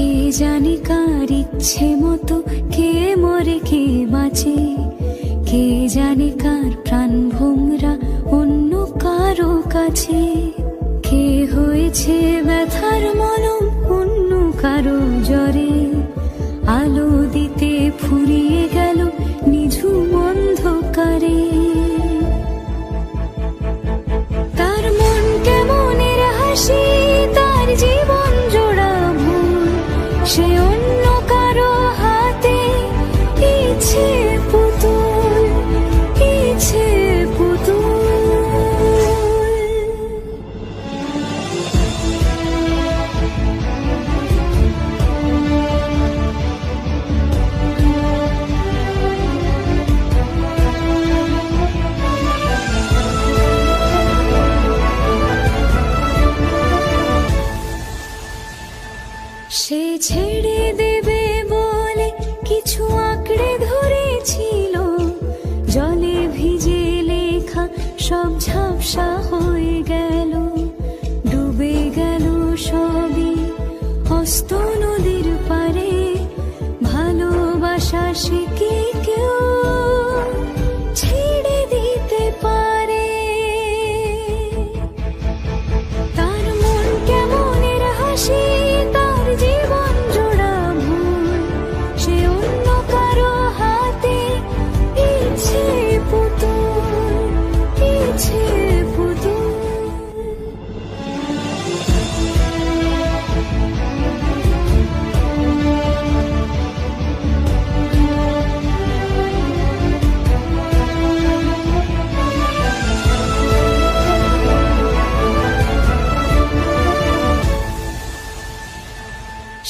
কে জানে কার ইচ্ছে মতো কে মরে কে বাঁচে, কে জানে কার প্রাণ ভোমরা অন্য কারো কাছে, কে হয়েছে ব্যথার মলম অন্য কারো জ্বরে, আলো দিতে ফুরিয়ে গেল নিঝুম অন্ধকারে। তার মন কেমনের হাসি, তার জীবন জোড়া ভুল, সে অন্য কারো হাতে ইচ্ছে পুতুল, ইচ্ছে পুতুল। সে ছেড়ে দেবে বলে কিছু আঁকড়ে ধরেছিল, জলে ভিজে লেখা সব ঝাপসা হয়ে গেল, ডুবে গেল সবই হস্ত নদীর পারে। ভালোবাসা সে কি কেউ ছেড়ে দিতে পারে? তার মন কেমনের হাসি, তার জীবন জোড়া ভুল, সে অন্য কারো হাতে ইচ্ছে পুতুল, ইচ্ছে পুতুল।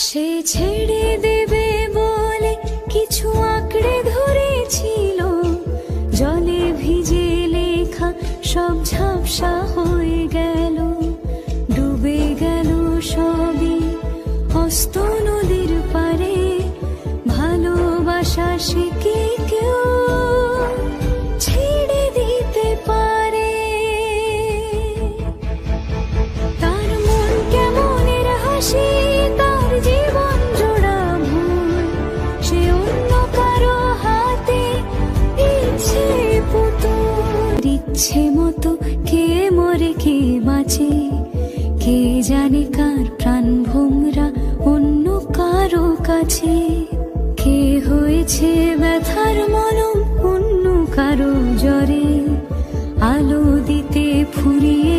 সে ছেড়ে দেবে বলে কিছু আঁকড়ে ধরেছিল, জলে ভিজে লেখা সব ঝাপসা হয়ে গেল, ডুবে গেল সবই হস্ত নদীর পারে। ভালোবাসা সে কি কেউ ছেড়ে দিতে পারে? তার মন কেমনের হাসি, তার জীবন জোড়া ভুল, সে অন্য কারো হাতে ইচ্ছে পুতুল। ইচ্ছে মতো কে মরে কে বাঁচে, কে জানে কার প্রাণ ভোমরা অন্য কারো কাছে, কে হয়েছে ব্যথার মলম অন্য কারো জ্বরে, আলো দিতে ফুরিয়ে